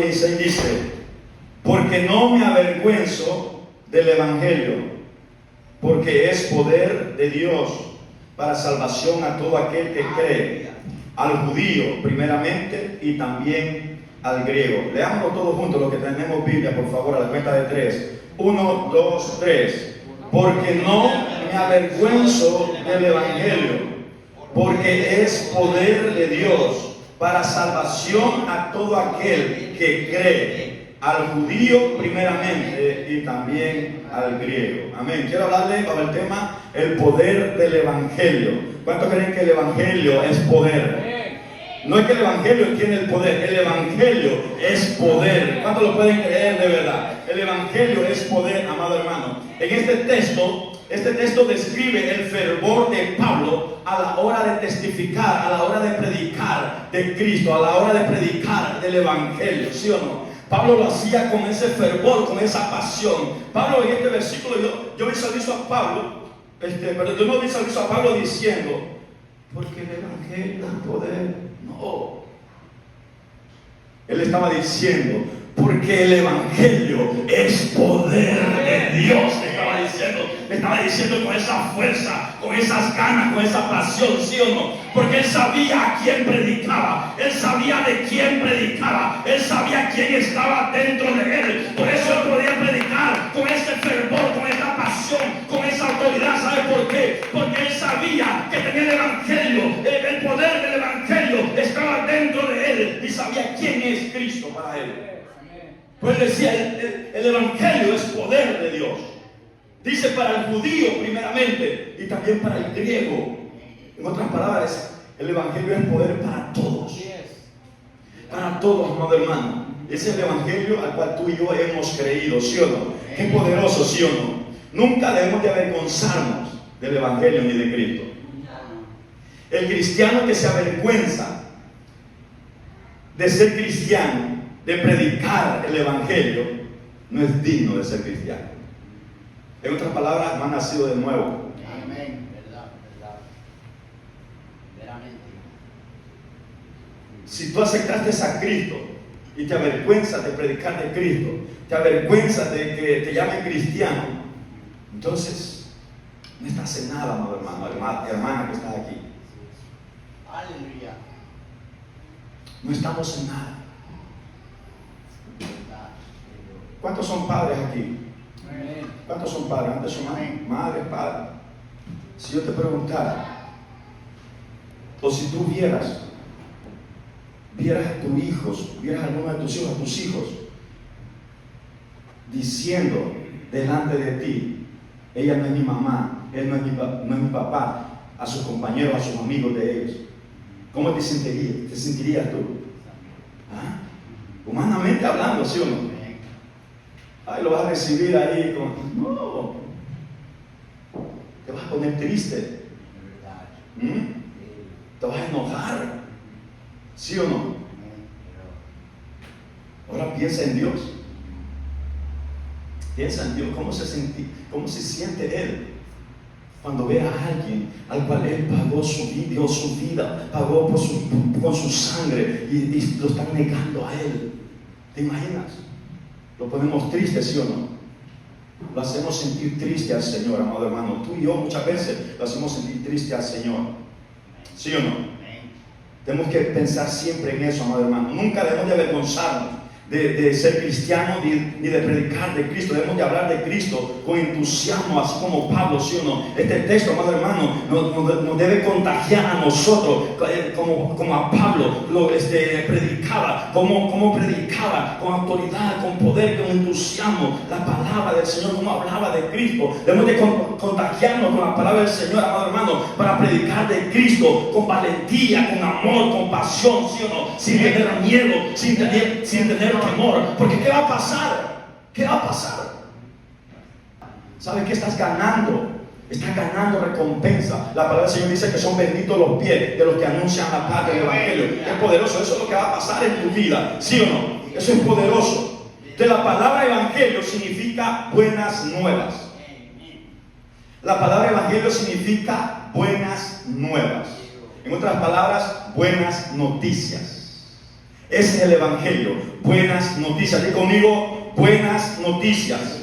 16 dice: porque no me avergüenzo del Evangelio, porque es poder de Dios para salvación a todo aquel que cree, al judío primeramente y también al griego. Leámoslo todos juntos, los que tenemos Biblia, por favor, a la cuenta de 3. 1, 2, 3. Porque no me avergüenzo del Evangelio, porque es poder de Dios para salvación a todo aquel que cree, al judío primeramente y también al griego. Amén. Quiero hablarle sobre el tema, el poder del Evangelio. ¿Cuántos creen que el Evangelio es poder? No es que el Evangelio tiene el poder, el Evangelio es poder. ¿Cuántos lo pueden creer de verdad? El Evangelio es poder, amado hermano. En este texto describe el fervor de Pablo a la hora de testificar, a la hora de predicar de Cristo, a la hora de predicar del Evangelio, ¿sí o no? Pablo lo hacía con ese fervor, con esa pasión. Pablo en este versículo, yo visualizo a Pablo, pero yo no visualizo a Pablo diciendo, porque el Evangelio es poder. No. Él estaba diciendo, porque el Evangelio es poder de Dios. Estaba diciendo con esa fuerza, con esas ganas, con esa pasión, ¿sí o no? Porque él sabía a quién predicaba, él sabía de quién predicaba, él sabía quién estaba dentro de él. Por eso él podía predicar con ese fervor, con esa pasión, con esa autoridad. ¿Sabe por qué? Porque él sabía que tenía el Evangelio, el poder del Evangelio estaba dentro de él y sabía quién es Cristo para él. Pues decía, el Evangelio es poder de Dios. Dice para el judío primeramente y también para el griego. En otras palabras, el Evangelio es poder para todos. Para todos, amado hermano. Ese es el Evangelio al cual tú y yo hemos creído, ¿sí o no? Qué poderoso, ¿sí o no? Nunca debemos de avergonzarnos del Evangelio ni de Cristo. El cristiano que se avergüenza de ser cristiano, de predicar el Evangelio, no es digno de ser cristiano. En otras palabras, no ha nacido de nuevo. Amén. Verdad. Veramente. Si tú aceptaste a Cristo y te avergüenzas de predicar de Cristo, te avergüenzas de que te llamen cristiano, entonces no estás en nada, amado hermano, hermana que estás aquí. Aleluya. No estamos en nada. ¿Cuántos son padres aquí? ¿Cuántos son padres? ¿Antes son madres, padres? Si yo te preguntara, o si tú vieras a tus hijos, vieras a alguno de tus hijos diciendo delante de ti, ella no es mi mamá, él no es mi papá, a sus compañeros, a sus amigos de ellos, ¿cómo te sentirías tú? ¿Ah? Humanamente hablando, ¿sí o no? Ay, lo vas a recibir ahí con... No. Te vas a poner triste. Te vas a enojar. ¿Sí o no? Ahora piensa en Dios. Piensa en Dios. ¿Cómo se siente Él cuando ve a alguien al cual Él pagó dio su vida, pagó con su sangre y lo están negando a Él? ¿Te imaginas? Lo ponemos triste, ¿sí o no? Lo hacemos sentir triste al Señor, amado hermano. Tú y yo muchas veces lo hacemos sentir triste al Señor. ¿Sí o no? Tenemos que pensar siempre en eso, amado hermano. Nunca debemos de avergonzarnos de ser cristianos ni de predicar de Cristo. Debemos de hablar de Cristo con entusiasmo, así como Pablo, ¿sí o no? Este texto, amado hermano, nos debe contagiar a nosotros, como a Pablo lo predicaba, como predicaba con autoridad, con poder, con entusiasmo la palabra del Señor, como hablaba de Cristo. Debemos de contagiarnos con la palabra del Señor, amado hermano, para predicar de Cristo con valentía, con amor, con pasión, ¿sí o no? Sin tener miedo, sin tener temor. Porque ¿qué va a pasar? ¿Qué va a pasar? ¿Sabes qué estás ganando? Estás ganando recompensa. La palabra del Señor dice que son benditos los pies de los que anuncian la paz del Evangelio. Es poderoso. Eso es lo que va a pasar en tu vida, ¿sí o no? Eso es poderoso. De la palabra evangelio significa buenas nuevas. La palabra evangelio significa buenas nuevas. En otras palabras, buenas noticias. Ese es el Evangelio. Buenas noticias. Dí conmigo, buenas noticias.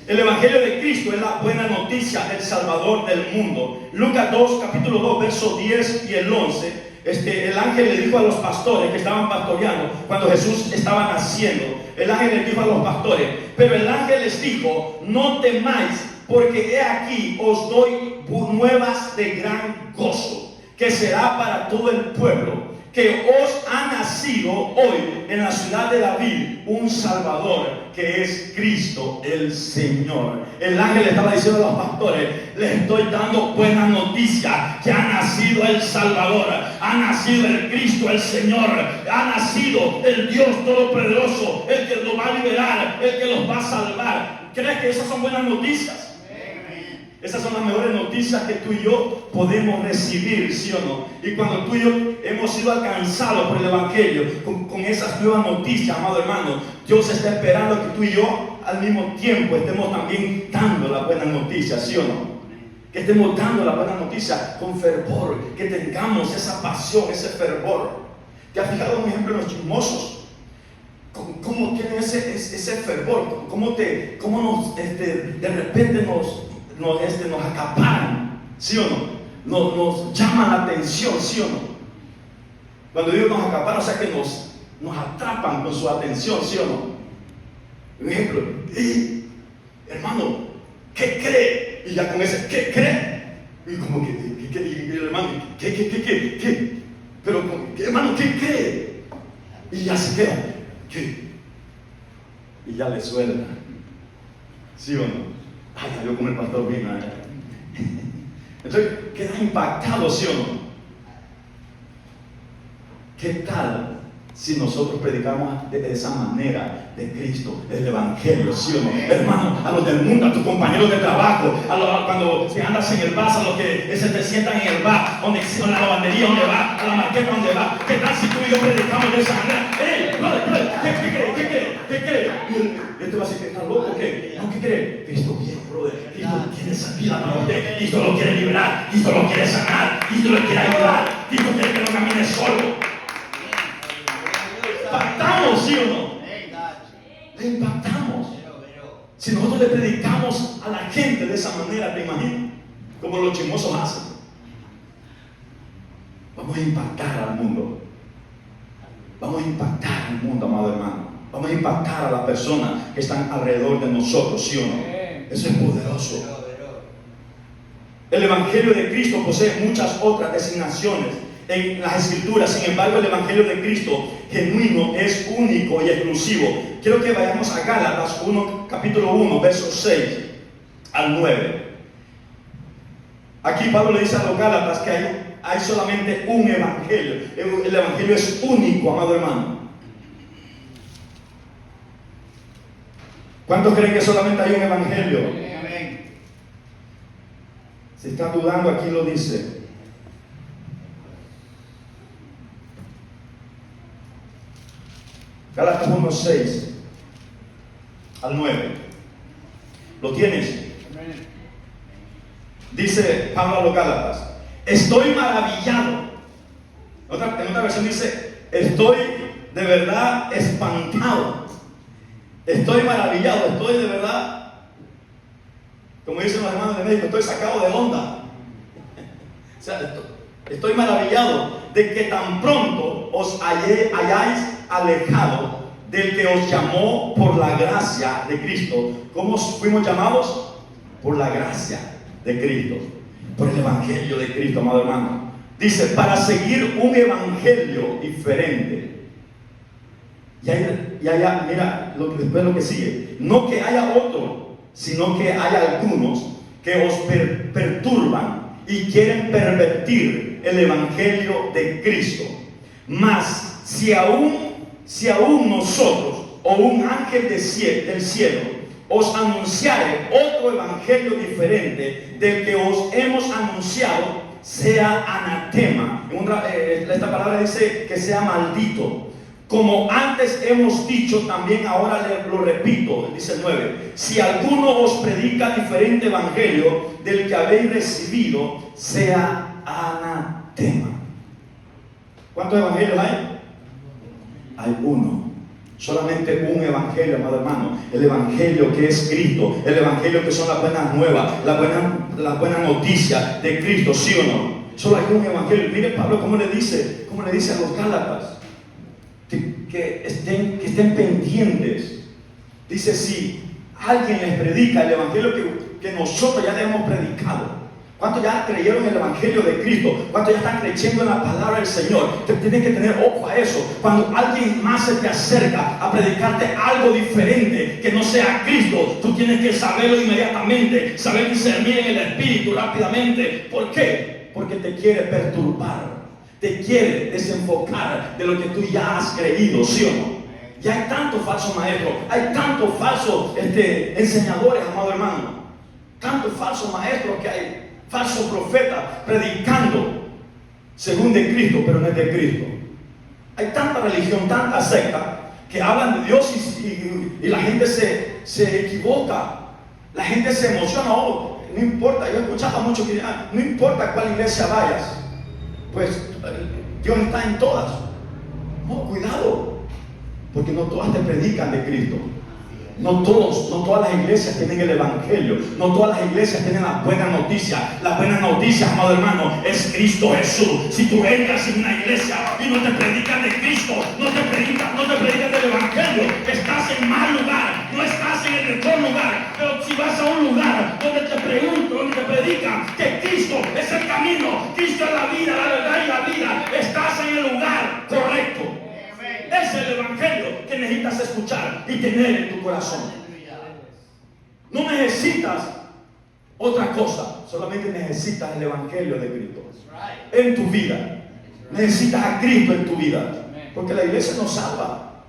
El Evangelio de Cristo es la buena noticia del Salvador del mundo. Lucas 2, capítulo 2, versos 10 y el 11. El ángel le dijo a los pastores que estaban pastoreando cuando Jesús estaba naciendo. El ángel les dijo a los pastores, pero el ángel les dijo: no temáis, porque he aquí os doy nuevas de gran gozo, que será para todo el pueblo, que os ha nacido hoy en la ciudad de David un Salvador, que es Cristo el Señor. El ángel le estaba diciendo a los pastores: les estoy dando buenas noticias, que ha nacido el Salvador, ha nacido el Cristo el Señor, ha nacido el Dios Todopoderoso, el que los va a liberar, el que los va a salvar. ¿Crees que esas son buenas noticias? Esas son las mejores noticias que tú y yo podemos recibir, ¿sí o no? Y cuando tú y yo hemos sido alcanzados por el Evangelio con esas nuevas noticias, amado hermano, Dios está esperando que tú y yo al mismo tiempo estemos también dando las buenas noticias, ¿sí o no? Que estemos dando las buenas noticias con fervor, que tengamos esa pasión, ese fervor. ¿Te has fijado un ejemplo en los chismosos? ¿Cómo tienen ese fervor? ¿Cómo nos, de repente nos acaparan, ¿sí o no? Nos llaman la atención, ¿sí o no? Cuando digo nos acaparan, o sea que nos atrapan con su atención, ¿sí o no? Un ejemplo: hermano, ¿qué cree? Y ya con ese ¿qué cree? Y como que hermano, ¿qué? Pero hermano, ¿qué cree? Y ya se queda, ¿qué? Y ya le suelta, ¿sí o no? Ay, yo como el pastor vino. Entonces queda impactado, ¿sí o no? ¿Qué tal si nosotros predicamos de esa manera de Cristo, el Evangelio, ¿sí o no? Hermano, a los del mundo, a tus compañeros de trabajo, cuando andas en el bus, a los que se te sientan en el bar, en la lavandería donde va, a la marqueta donde va. ¿Qué tal si tú y yo predicamos de esa manera? ¡Ey, brother, ¿qué cree? Y este va a decir que está loco, ¿qué? No, ¿qué cree? Cristo viene, brother. Cristo tiene esa vida para usted. Cristo lo quiere liberar, Cristo lo quiere sanar, Cristo lo quiere ayudar, Cristo quiere que no camine solo. ¿Impactamos, sí o no? Le impactamos. Si nosotros le predicamos a la gente de esa manera, ¿te imaginas? Como los chismosos hacen. Vamos a impactar al mundo. Vamos a impactar al mundo, amado hermano. Vamos a impactar a las personas que están alrededor de nosotros, ¿sí o no? Eso es poderoso. El Evangelio de Cristo posee muchas otras designaciones en las Escrituras. Sin embargo, el Evangelio de Cristo genuino es único y exclusivo. Quiero que vayamos a Gálatas 1, capítulo 1, versos 6 al 9. Aquí Pablo le dice a los Gálatas que hay solamente un Evangelio. El Evangelio es único, amado hermano. ¿Cuántos creen que solamente hay un Evangelio? Si están dudando, aquí lo dice. Gálatas 1, 6 al 9. ¿Lo tienes? Dice Pablo a los Gálatas: estoy maravillado. En otra versión dice: estoy de verdad espantado. Estoy maravillado, estoy de verdad, como dicen los hermanos de México, estoy sacado de onda. O sea, estoy maravillado de que tan pronto os hayáis alejado del que os llamó por la gracia de Cristo. ¿Cómo fuimos llamados? Por la gracia de Cristo, por el Evangelio de Cristo, amado hermano. Dice: para seguir un evangelio diferente. Y haya, mira, después lo que sigue. No que haya otro, sino que hay algunos que os perturban y quieren pervertir el Evangelio de Cristo. Mas si aún nosotros o un ángel del cielo os anunciare otro evangelio diferente del que os hemos anunciado, sea anatema. Esta palabra dice que sea maldito. Como antes hemos dicho, también ahora lo repito, dice el 9: si alguno os predica diferente evangelio del que habéis recibido, sea anatema. ¿Cuántos evangelios hay? hay uno. Solamente un evangelio, amado hermano. El evangelio que es Cristo. El evangelio que son las buenas nuevas. La buena noticia de Cristo, ¿sí o no? Solo hay un evangelio. Mire Pablo cómo le dice a los Gálatas. Que estén pendientes. Dice, si alguien les predica el evangelio que nosotros ya le hemos predicado. ¿Cuántos ya creyeron en el evangelio de Cristo? ¿Cuántos ya están creyendo en la palabra del Señor? Tienes que tener ojo a eso. Cuando alguien más se te acerca a predicarte algo diferente que no sea Cristo, tú tienes que saberlo inmediatamente, saber discernir en el espíritu rápidamente. ¿Por qué? Porque te quiere perturbar, te quiere desenfocar de lo que tú ya has creído, ¿sí o no? Ya hay tantos falsos maestros, hay tantos falsos enseñadores, amado hermano, tantos falsos maestros que hay. Falso profeta predicando según de Cristo, pero no es de Cristo. Hay tanta religión, tanta secta que hablan de Dios y la gente se equivoca. La gente se emociona. Oh, no importa, yo he escuchado mucho que no importa a cuál iglesia vayas, pues Dios está en todas. No, cuidado, porque no todas te predican de Cristo. No todas las iglesias tienen el evangelio. No todas las iglesias tienen la buena noticia. La buena noticia, amado hermano, es Cristo Jesús. Si tú entras en una iglesia y no te predican de Cristo, no te predican del evangelio, estás en mal lugar, no estás en el mejor lugar. Pero si vas a un lugar donde te predican que Cristo es el camino, Cristo es la vida, la verdad y la vida, estás en el lugar correcto. Es el evangelio que necesitas escuchar y tener en tu corazón. No necesitas otra cosa, solamente necesitas el evangelio de Cristo en tu vida. Necesitas a Cristo en tu vida, porque la iglesia no salva.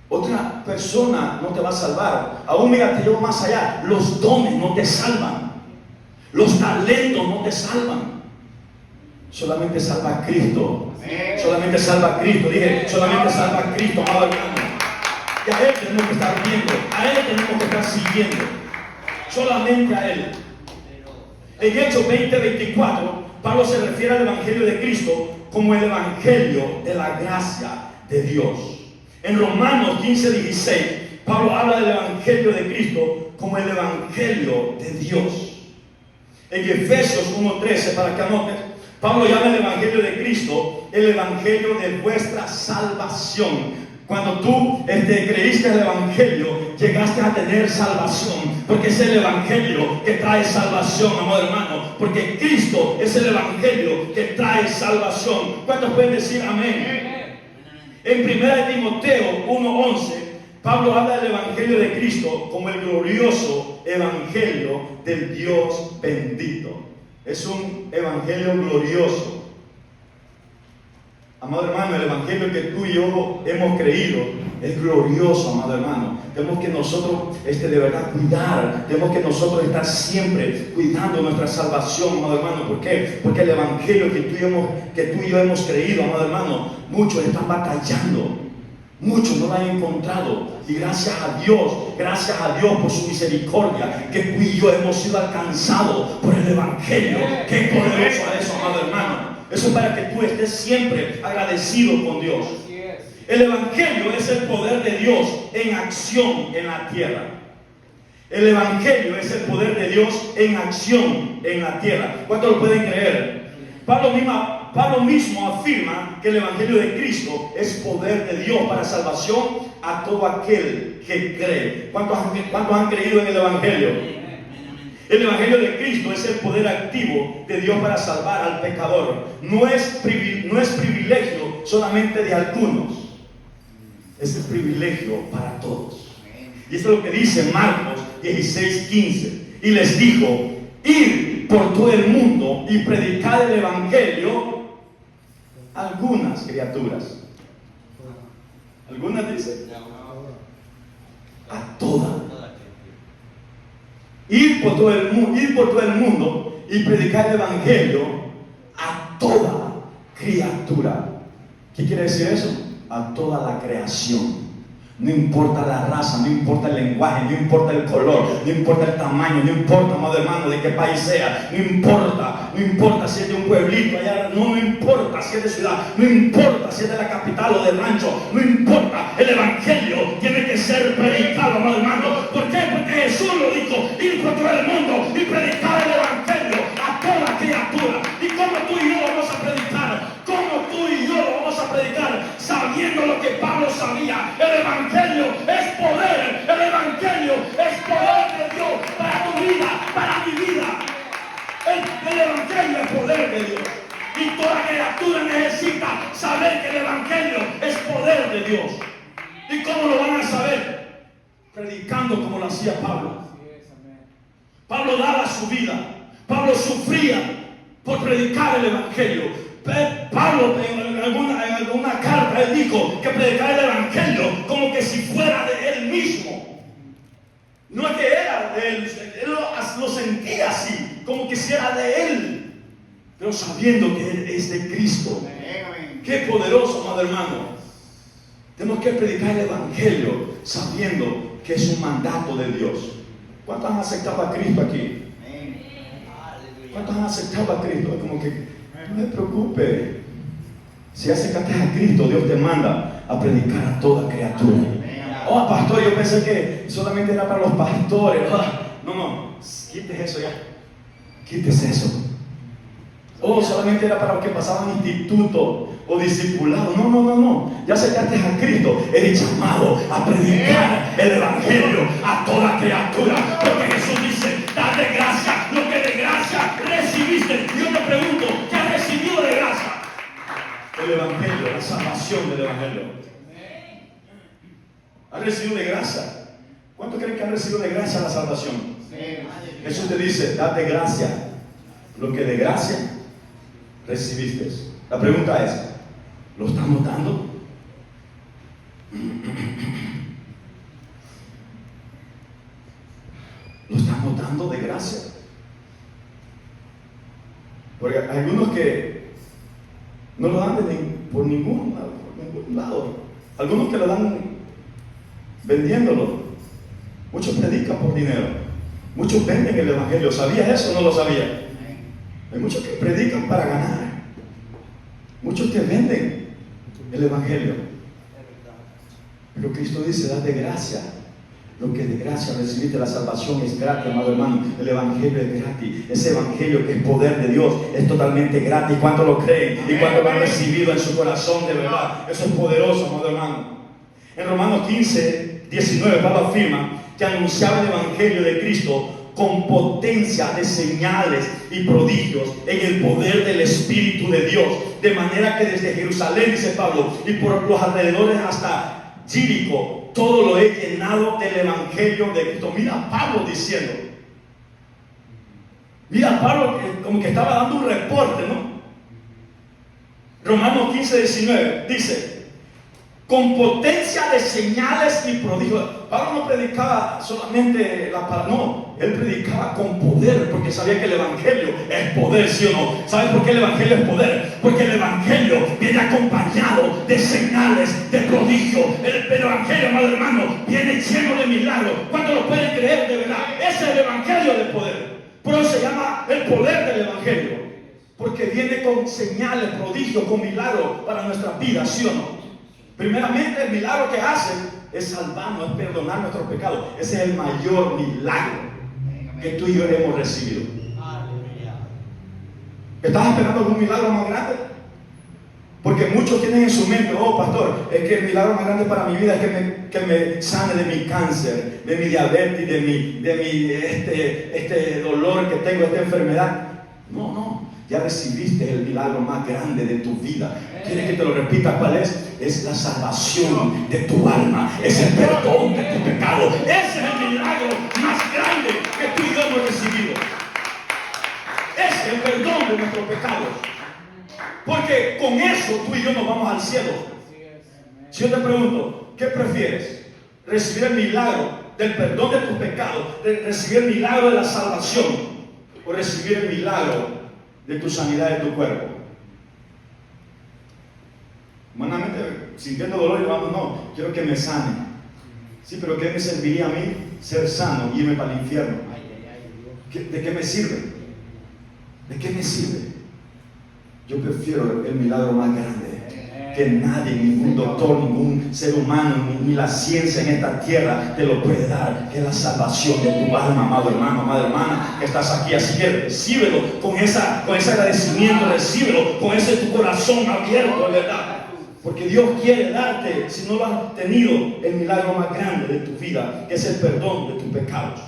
Otra persona no te va a salvar. Aún mira, te llevo más allá. Los dones no te salvan. Los talentos no te salvan. Solamente salva a Cristo. Solamente salva a Cristo. Dije, solamente salva a Cristo, amado hermano. Y a Él tenemos que estar viendo. A Él tenemos que estar siguiendo. Solamente a Él. En Hechos 20:24, Pablo se refiere al evangelio de Cristo como el evangelio de la gracia de Dios. En Romanos 15:16, Pablo habla del evangelio de Cristo como el evangelio de Dios. En Efesios 1:13, para que anotes, Pablo llama el evangelio de Cristo el evangelio de vuestra salvación. Cuando tú creíste el evangelio, llegaste a tener salvación, porque es el evangelio que trae salvación, amado hermano, porque Cristo es el evangelio que trae salvación. ¿Cuántos pueden decir amén? En 1 Timoteo 1:11, Pablo habla del evangelio de Cristo como el glorioso evangelio del Dios bendito. Es un evangelio glorioso. Amado hermano, el evangelio que tú y yo hemos creído es glorioso, amado hermano. Tenemos que nosotros de verdad cuidar. Tenemos que nosotros estar siempre cuidando nuestra salvación, amado hermano. ¿Por qué? Porque el evangelio que tú y yo hemos creído, amado hermano, muchos están batallando. Muchos no lo han encontrado. Y gracias a Dios por su misericordia, que tú y yo hemos sido alcanzados por el evangelio. Qué poderoso es eso, amado hermano. Eso es para que tú estés siempre agradecido con Dios. El evangelio es el poder de Dios en acción en la tierra. El evangelio es el poder de Dios en acción en la tierra. ¿Cuántos lo pueden creer? Pablo mismo afirma que el evangelio de Cristo es poder de Dios para salvación a todo aquel que cree. ¿Cuántos han creído en el evangelio? El evangelio de Cristo es el poder activo de Dios para salvar al pecador. No es privilegio solamente de algunos. Es el privilegio para todos. Y esto es lo que dice Marcos 16:15. Y les dijo: ir por todo el mundo y predicar el evangelio a algunas criaturas. ¿Algunas dicen? A todas. Ir por todo el mundo y predicar el evangelio a toda criatura. ¿Qué quiere decir eso? A toda la creación. No importa la raza, no importa el lenguaje, no importa el color, no importa el tamaño, no importa, amado hermano, de qué país sea, no importa si es de un pueblito allá, no importa si es de ciudad, no importa si es de la capital o del rancho, no importa, el evangelio tiene que ser predicado, amado hermano. ¿Por qué? Porque Jesús lo dijo, ir por todo el mundo y predicar el evangelio a toda criatura. ¿Y cómo tú y yo lo vamos a predicar? ¿Cómo tú y yo lo vamos a predicar? Sabiendo lo que Pablo sabía. El evangelio es poder. El evangelio es poder de Dios para tu vida, para mi vida. El evangelio es poder de Dios. Y toda criatura necesita saber que el evangelio es poder de Dios. ¿Y cómo lo van a saber? Predicando como lo hacía Pablo. Pablo daba su vida. Pablo sufría por predicar el evangelio. Pablo en alguna carta él dijo que predicar el evangelio como que si fuera de él mismo. No es que era de él lo sentía así, como que si era de él, pero sabiendo que él es de Cristo. Qué poderoso, amado hermano. Tenemos que predicar el evangelio sabiendo que es un mandato de Dios. ¿Cuántos han aceptado a Cristo aquí? ¿Cuántos han aceptado a Cristo? Es como que no me preocupe. Si aceptaste a Cristo, Dios te manda a predicar a toda criatura. Oh, pastor, yo pensé que solamente era para los pastores. No, quítese eso ya. Quítese eso. Oh, solamente era para los que pasaban instituto o discipulado. No. Ya aceptaste a Cristo. Eres llamado a predicar el evangelio a toda criatura. Porque Jesús dice, dad de gracia lo que de gracia recibiste. Yo te pregunto, ¿qué has recibido de gracia? El evangelio, la salvación del evangelio. ¿Has recibido de gracia? ¿Cuántos creen que han recibido de gracia la salvación? Jesús te dice, dad de gracia lo que de gracia recibiste. La pregunta es, ¿lo estamos dando? ¿Lo estamos dando de gracia? Porque hay algunos que no lo dan por ningún lado. Algunos que lo dan vendiéndolo. Muchos predican por dinero. Muchos venden el evangelio. ¿Sabías eso o no lo sabías? Hay muchos que predican para ganar. Muchos que venden el evangelio. Pero Cristo dice, dad de gracia lo que de gracia recibiste. La salvación es gratis, amado hermano. El evangelio es gratis. Ese evangelio que es poder de Dios es totalmente gratis. ¿Cuántos lo creen? ¿Y cuántos lo han recibido en su corazón de verdad? Eso es poderoso, amado hermano. En Romanos 15, 19, Pablo afirma que anunciaba el evangelio de Cristo con potencia de señales y prodigios en el poder del Espíritu de Dios, de manera que desde Jerusalén, dice Pablo, y por los alrededores hasta Jericó, todo lo he llenado del evangelio de Cristo. Mira a Pablo diciendo, mira a Pablo como que estaba dando un reporte, ¿no? Romanos 15, 19 dice, con potencia de señales y prodigios. Pablo no predicaba solamente la palabra, no, él predicaba con poder, porque sabía que el evangelio es poder, ¿sí o no? ¿Sabes por qué el evangelio es poder? Porque el evangelio viene acompañado de señales, de prodigios. El evangelio, amado hermano, viene lleno de milagros. ¿Cuántos lo pueden creer de verdad? Ese es el evangelio de poder. Por eso se llama el poder del evangelio, porque viene con señales, prodigios, con milagros para nuestras vidas, ¿sí o no? Primeramente, el milagro que hace es salvarnos, es perdonar nuestros pecados. Ese es el mayor milagro que tú y yo hemos recibido. ¿Estás esperando algún milagro más grande? Porque muchos tienen en su mente, oh pastor, es que el milagro más grande para mi vida es que me sane de mi cáncer, de mi diabetes, de mi dolor que tengo, esta enfermedad. No, ya recibiste el milagro más grande de tu vida. ¿Quieres que te lo repita cuál es? Es la salvación de tu alma, es el perdón de tu pecado. Ese es el milagro más grande que tú y yo hemos recibido. Es el perdón de nuestros pecados. Porque con eso tú y yo nos vamos al cielo. Si yo te pregunto, ¿qué prefieres? ¿Recibir el milagro del perdón de tus pecados? ¿Recibir el milagro de la salvación? ¿O recibir el milagro de tu sanidad de tu cuerpo? Humanamente, sintiendo dolor, y vamos, no, quiero que me sane. Sí, pero ¿qué me serviría a mí ser sano y irme para el infierno? Ay, Dios. ¿De qué me sirve? ¿De qué me sirve? Yo prefiero el milagro más grande que nadie, ningún doctor, ningún ser humano, ni la ciencia en esta tierra te lo puede dar, que es la salvación de tu alma, amado hermano, amada hermana, que estás aquí. Así que recíbelo con ese agradecimiento, recíbelo con ese tu corazón abierto, de verdad. Porque Dios quiere darte, si no lo has tenido, el milagro más grande de tu vida, que es el perdón de tus pecados.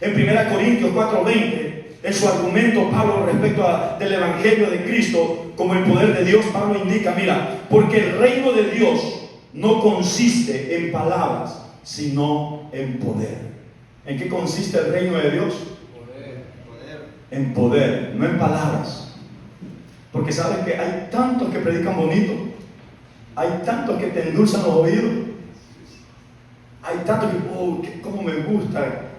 En 1 Corintios 4:20, en su argumento, Pablo, respecto del Evangelio de Cristo como el poder de Dios, Pablo indica, mira, porque el reino de Dios no consiste en palabras, sino en poder. ¿En qué consiste el reino de Dios? En poder, no en palabras. Porque sabes que hay tantos que predican bonito, hay tantos que te endulzan los oídos, hay tantos que, cómo me gusta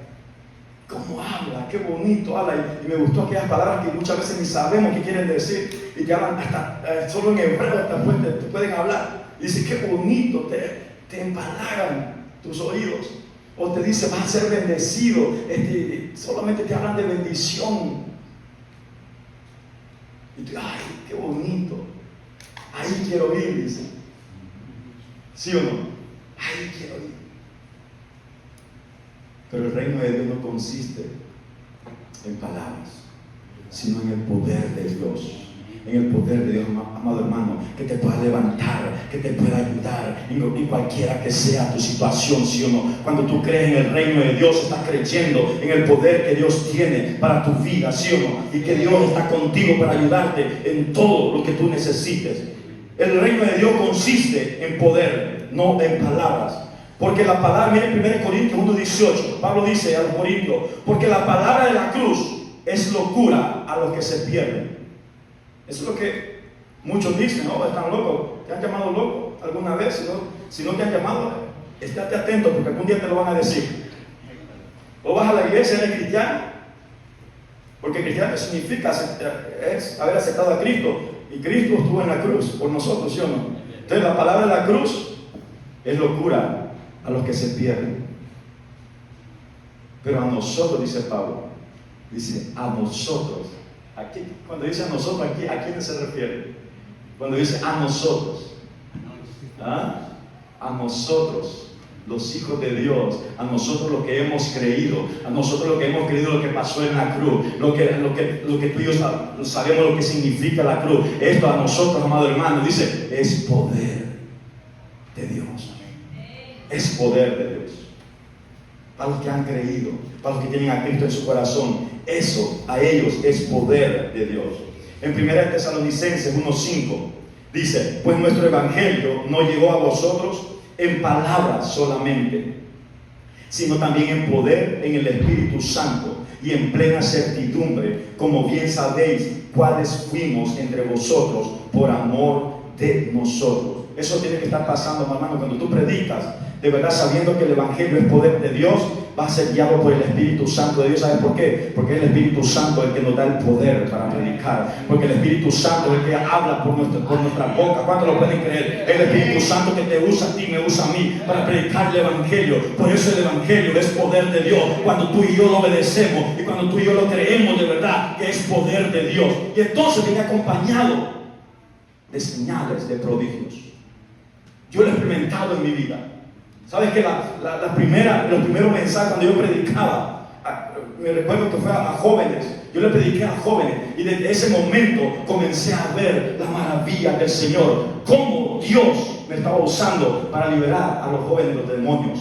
cómo habla, qué bonito habla, y me gustó aquellas palabras que muchas veces ni sabemos qué quieren decir, y que hablan hasta solo en hebreo, hasta te pueden hablar, y dice qué bonito, te empalagan tus oídos, o te dice vas a ser bendecido, solamente te hablan de bendición, y tú, ay, qué bonito, ahí quiero ir, dice, ¿sí o no? Ahí quiero ir. Pero el reino de Dios no consiste en palabras, sino en el poder de Dios. En el poder de Dios, amado hermano, que te pueda levantar, que te pueda ayudar en cualquiera que sea tu situación, ¿sí o no? Cuando tú crees en el reino de Dios, estás creyendo en el poder que Dios tiene para tu vida, ¿sí o no? Y que Dios está contigo para ayudarte en todo lo que tú necesites. El reino de Dios consiste en poder, no en palabras. Porque la palabra, miren 1 Corintios 1:18, Pablo dice a los Corintios, porque la palabra de la cruz es locura a los que se pierden. Eso es lo que muchos dicen, ¿no? Están locos. ¿Te han llamado loco alguna vez? Si no te han llamado, estate atento porque algún día te lo van a decir. O vas a la iglesia, eres cristiano, porque cristiano significa es haber aceptado a Cristo, y Cristo estuvo en la cruz por nosotros, ¿sí o no? Entonces la palabra de la cruz es locura a los que se pierden. Pero a nosotros, dice Pablo, dice a nosotros. Aquí, cuando dice a nosotros, aquí, ¿a quién se refiere? Cuando dice a nosotros, ¿ah? A nosotros, los hijos de Dios, a nosotros los que hemos creído, a nosotros los que hemos creído lo que pasó en la cruz, lo que tú y yo sabemos lo que significa la cruz. Esto a nosotros, amado hermano, dice, es poder de Dios. Es poder de Dios. Para los que han creído, para los que tienen a Cristo en su corazón, eso a ellos es poder de Dios. En 1 Tesalonicenses 1:5 dice, pues nuestro evangelio no llegó a vosotros en palabras solamente, sino también en poder, en el Espíritu Santo y en plena certidumbre, como bien sabéis cuáles fuimos entre vosotros por amor de nosotros. Eso tiene que estar pasando, hermano, cuando tú predicas, de verdad sabiendo que el evangelio es poder de Dios, vas a ser guiado por el Espíritu Santo de Dios. ¿Sabes por qué? Porque es el Espíritu Santo el que nos da el poder para predicar, porque el Espíritu Santo es el que habla por nuestra boca. ¿Cuántos lo pueden creer? El Espíritu Santo que te usa a ti, me usa a mí para predicar el evangelio. Por eso el evangelio es poder de Dios, cuando tú y yo lo obedecemos y cuando tú y yo lo creemos de verdad que es poder de Dios. Y entonces viene acompañado de señales, de prodigios. Yo lo he experimentado en mi vida. ¿Sabes que los primeros mensajes cuando yo predicaba, me recuerdo que fue a jóvenes, yo le prediqué a jóvenes, y desde ese momento comencé a ver la maravilla del Señor, cómo Dios me estaba usando para liberar a los jóvenes de los demonios.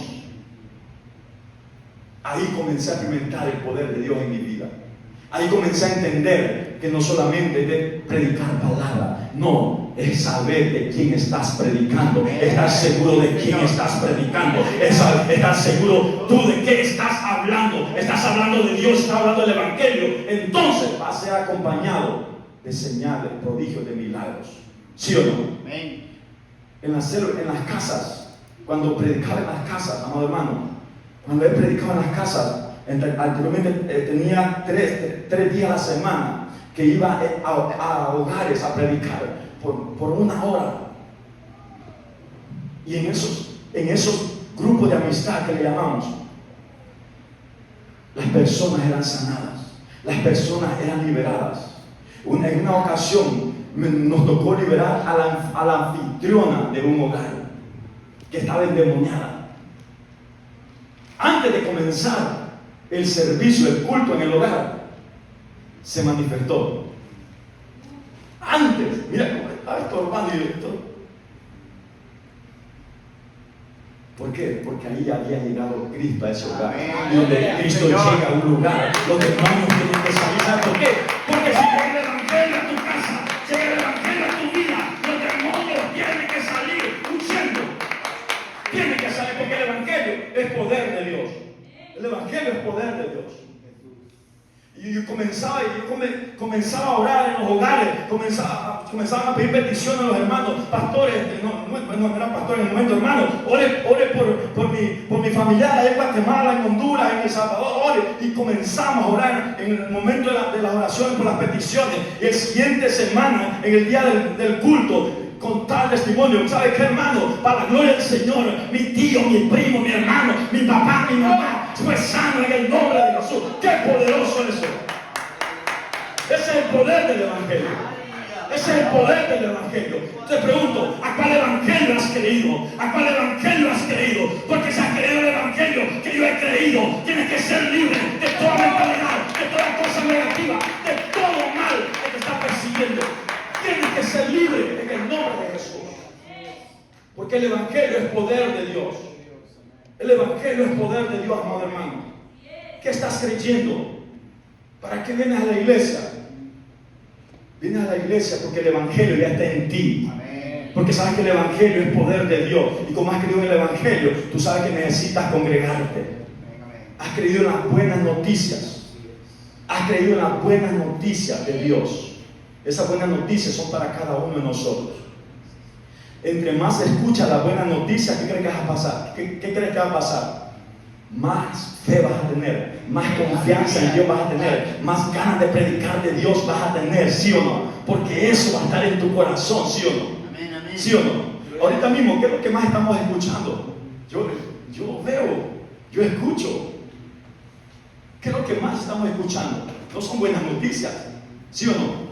Ahí comencé a experimentar el poder de Dios en mi vida. Ahí comencé a entender que no solamente es de predicar palabra, no, es saber de quién estás predicando, estar seguro de quién estás predicando, estar seguro tú de qué estás hablando de Dios, estás hablando del evangelio. Entonces va a ser acompañado de señales, prodigios, de milagros. ¿Sí o no? En las casas, cuando predicaba en las casas, amado hermano, cuando he predicado en las casas, anteriormente tenía tres días a la semana que iba a hogares a predicar por 1 hora, y en esos grupo de amistad que le llamamos, las personas eran sanadas, las personas eran liberadas. En una ocasión nos tocó liberar a la anfitriona de un hogar que estaba endemoniada. Antes de comenzar el servicio, el culto en el hogar, se manifestó. Antes, mira cómo está esto, hermano y director. ¿Por qué? Porque ahí había llegado Cristo a ese hogar. Y donde Cristo llega a un lugar, los demonios tienen que salir. ¿Sabes por qué? Porque si llega el evangelio a tu casa, llega el evangelio a tu vida, los demonios tienen que salir huyendo. Tienen que salir porque el evangelio es poder de Dios. El evangelio es poder de Dios. Y yo comenzaba a orar en los hogares, comenzaban a pedir peticiones a los hermanos, pastores, no eran pastores en el momento, hermanos, ore por mi familiar allá en Guatemala, en Honduras, en El Salvador, ore. Y comenzamos a orar en el momento de las oraciones por las peticiones. Y el siguiente semana, en el día del culto, contar testimonio. ¿Sabe qué, hermano? Para la gloria del Señor, mi tío, mi primo, mi hermano, mi papá, mi mamá fue sano en el nombre de Jesús. ¡Qué poderoso es eso! Ese es el poder del evangelio. Ese es el poder del evangelio. Te pregunto, ¿a cuál evangelio has creído? ¿A cuál evangelio has creído? Porque si has creído el evangelio que yo he creído, tienes que ser libre de toda mentalidad, de toda cosa negativa, de todo mal que te está persiguiendo. Tienes que ser libre en el nombre de Jesús. Porque el evangelio es poder de Dios. El evangelio es poder de Dios, amado hermano. ¿Qué estás creyendo? ¿Para qué vienes a la iglesia? Vienes a la iglesia porque el evangelio ya está en ti. Porque sabes que el evangelio es poder de Dios. Y como has creído en el evangelio, tú sabes que necesitas congregarte. Has creído en las buenas noticias. Has creído en las buenas noticias de Dios. Esas buenas noticias son para cada uno de nosotros. Entre más escuchas las buenas noticias, ¿qué crees que va a pasar? ¿Qué crees que va a pasar? Más fe vas a tener, más confianza en Dios vas a tener, más ganas de predicar de Dios vas a tener, ¿sí o no? Porque eso va a estar en tu corazón, ¿sí o no? ¿Sí o no? Ahorita mismo, ¿qué es lo que más estamos escuchando? Yo veo, yo escucho. ¿Qué es lo que más estamos escuchando? No son buenas noticias, ¿sí o no?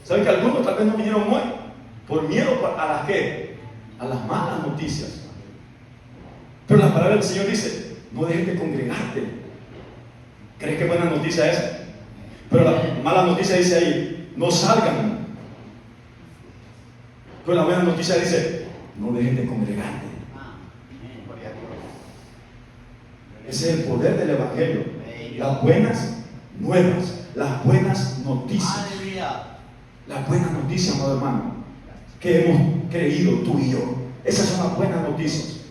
¿Saben que algunos tal vez no vinieron hoy? Por miedo a las ¿qué? A las malas noticias. Pero la palabra del Señor dice, no dejes de congregarte. ¿Crees que buena noticia es? Pero la mala noticia dice ahí, no salgan. Pero la buena noticia dice, no dejes de congregarte. Ese es el poder del evangelio. Las buenas nuevas, las buenas noticias. La buena noticia, amado hermano, que hemos creído tú y yo. Esas son las buenas noticias.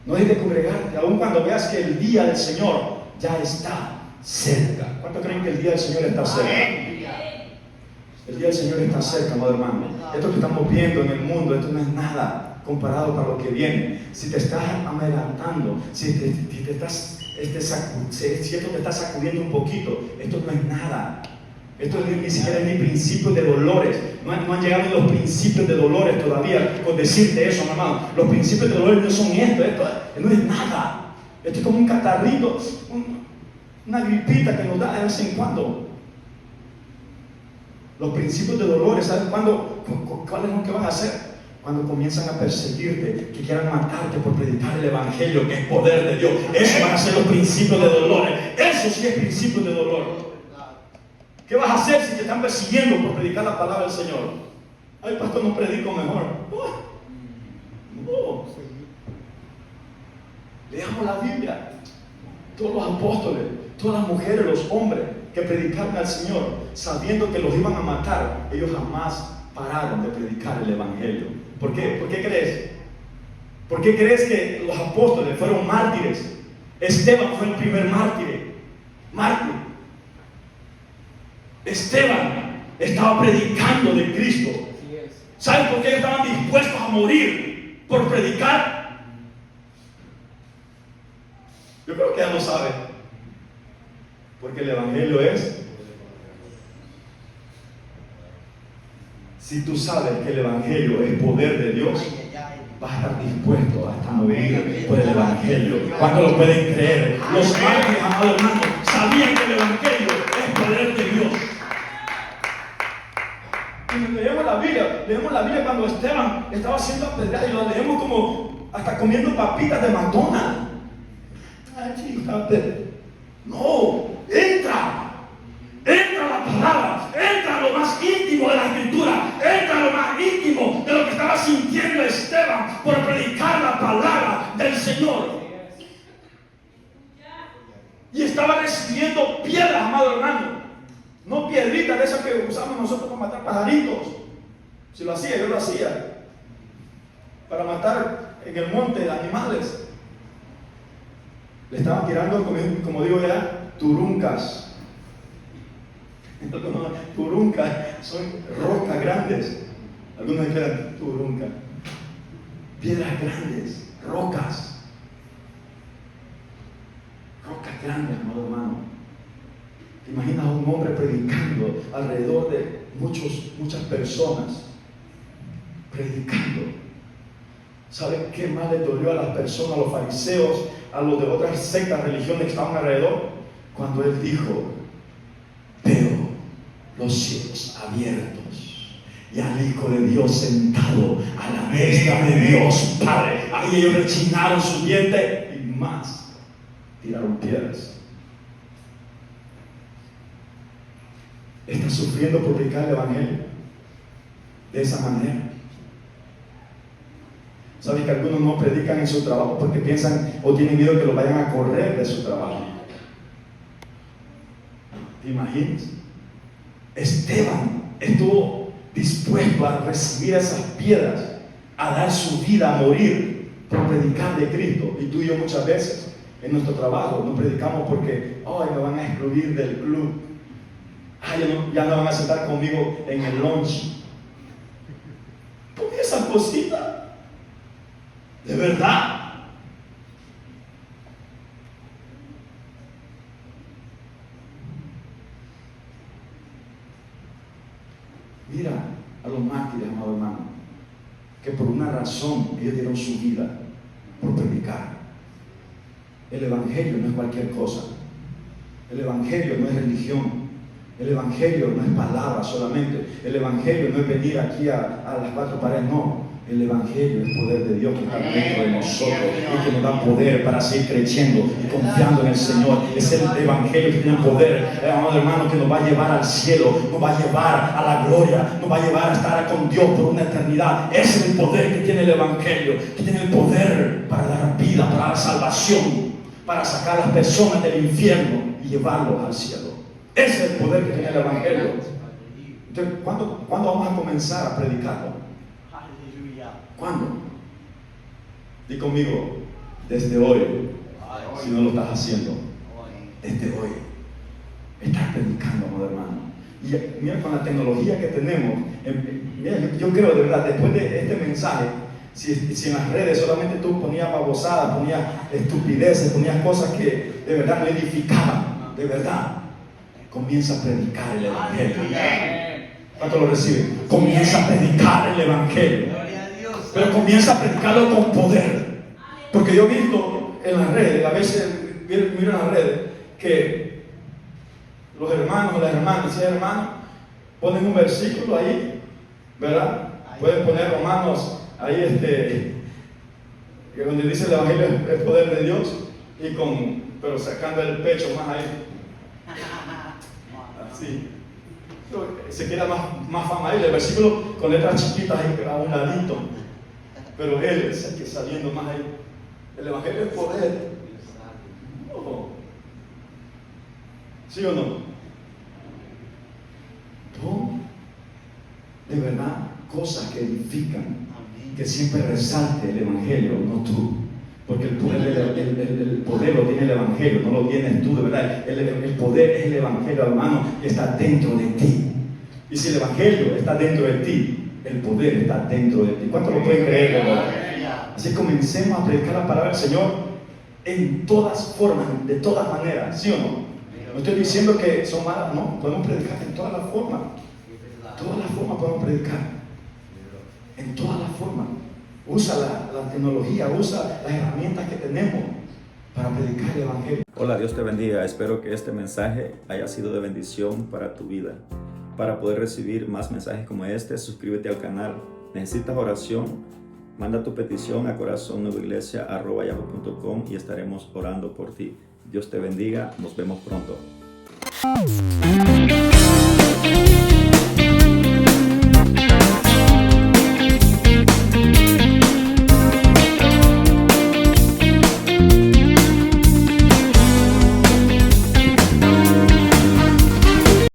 No dejes de congregarte, aun cuando veas que el día del Señor ya está cerca. ¿Cuántos creen que el día del Señor está cerca? El día del Señor está cerca, amado hermano. Esto que estamos viendo en el mundo, esto no es nada comparado para lo que viene. Si te estás adelantando, si esto te está sacudiendo un poquito, esto no es nada. Esto ni siquiera es ni principio de dolores. No han llegado los principios de dolores todavía con decirte eso, hermano. Los principios de dolores no son esto no es nada. Esto es como un catarrito, una gripita que nos da de vez en cuando. Los principios de dolores, ¿sabes cuándo? ¿Cuáles son que van a hacer? Cuando comienzan a perseguirte, que quieran matarte por predicar el evangelio, que es poder de Dios. Eso van a ser los principios de dolores. Eso sí es principio de dolor. ¿Qué vas a hacer si te están persiguiendo por predicar la palabra del Señor? Ay, pastor, no predico mejor. No. Leamos la Biblia. Todos los apóstoles, todas las mujeres, los hombres que predicaron al Señor, sabiendo que los iban a matar, ellos jamás pararon de predicar el evangelio. ¿Por qué? ¿Por qué crees? ¿Por qué crees que los apóstoles fueron mártires? Esteban fue el primer mártir. Esteban estaba predicando de Cristo. ¿Saben por qué estaban dispuestos a morir por predicar? Yo creo que ya lo saben. Porque el evangelio es. Si tú sabes que el evangelio es poder de Dios, vas a estar dispuesto hasta morir por el Evangelio. ¿Cuánto lo pueden creer? Los mártires, amados hermanos, sabían que el Evangelio es poder de Dios. Y leemos la Biblia cuando Esteban estaba siendo apedreado y lo leemos como hasta comiendo papitas de McDonald's. No, entra la palabra, entra a lo más íntimo de la escritura, entra a lo más íntimo de lo que estaba sintiendo Esteban por predicar la palabra del Señor. Y estaba recibiendo piedras, amado hermano. No piedritas de esas que usamos nosotros para matar pajaritos. Si lo hacía, yo lo hacía. Para matar en el monte animales. Le estaban tirando, como digo ya, turuncas. Turuncas son rocas grandes. Algunos dicen turunca. Piedras grandes, rocas. Rocas grandes, amado hermano. ¿Te imaginas a un hombre predicando alrededor de muchas personas? Predicando. ¿Saben qué más le dolió a las personas, a los fariseos, a los de otras sectas, religiones que estaban alrededor? Cuando él dijo: veo los cielos abiertos y al Hijo de Dios sentado a la mesa de Dios Padre. Ahí ellos rechinaron su diente y más tiraron piedras. ¿Estás sufriendo por predicar el Evangelio de esa manera? ¿Sabes que algunos no predican en su trabajo porque piensan o tienen miedo que los vayan a correr de su trabajo? ¿Te imaginas? Esteban estuvo dispuesto a recibir esas piedras, a dar su vida, a morir por predicar de Cristo. Y tú y yo muchas veces en nuestro trabajo no predicamos porque me van a excluir del club. Ya no van a sentar conmigo en el lunch. ¿Por qué esa cosita? ¿De verdad? Mira a los mártires, amado hermano, que por una razón ellos dieron su vida por predicar. El Evangelio no es cualquier cosa. El Evangelio no es religión. El Evangelio no es palabra solamente. El Evangelio no es venir aquí a las cuatro paredes, no. El Evangelio es poder de Dios que está dentro de nosotros y que nos da poder para seguir creciendo y confiando en el Señor. Es el Evangelio que tiene poder, amado hermano, que nos va a llevar al cielo, nos va a llevar a la gloria, nos va a llevar a estar con Dios por una eternidad. Ese es el poder que tiene el Evangelio, que tiene el poder para dar vida, para dar salvación, para sacar a las personas del infierno y llevarlos al cielo. Ese es el poder que tiene el Evangelio. Entonces, ¿cuándo vamos a comenzar a predicarlo? ¿Cuándo? Di conmigo, desde hoy. Si no lo estás haciendo, desde hoy. Estás predicando, amado hermano. Y mira, con la tecnología que tenemos, mira, yo creo de verdad, después de este mensaje, si en las redes solamente tú ponías babosadas, ponías estupideces, ponías cosas que de verdad no edificaban, de verdad, comienza a predicar el Evangelio. ¿Cuánto lo reciben? Comienza a predicar el Evangelio. Pero comienza a predicarlo con poder. Porque yo he visto en las redes, a veces miro en las redes, que los hermanos o las hermanas, si hay hermanos, ponen un versículo ahí, ¿verdad? Pueden poner Romanos ahí, que donde dice el Evangelio es poder de Dios, pero sacando el pecho más ahí. Así. Se queda más fama ahí, el versículo con letras chiquitas ahí a un ladito. Pero él es el que está saliendo más ahí. El Evangelio es poder. Oh. ¿Sí o no? Tú, de verdad, cosas que edifican, que siempre resalte el Evangelio, no tú. Porque el poder lo tiene el Evangelio, no lo tienes tú, de verdad. El poder es el Evangelio, hermano, que está dentro de ti. Y si el Evangelio está dentro de ti, el poder está dentro de ti. ¿Cuánto lo pueden creer, hermano? Así comencemos a predicar la palabra del Señor en todas formas, de todas maneras, ¿sí o no? No estoy diciendo que son malas, no, podemos predicar en todas las formas. Todas las formas podemos predicar. En todas las formas. Usa la tecnología, usa las herramientas que tenemos para predicar el Evangelio. Hola, Dios te bendiga. Espero que este mensaje haya sido de bendición para tu vida. Para poder recibir más mensajes como este, suscríbete al canal. ¿Necesitas oración? Manda tu petición a corazonnuevaiglesia@yahoo.com y estaremos orando por ti. Dios te bendiga. Nos vemos pronto.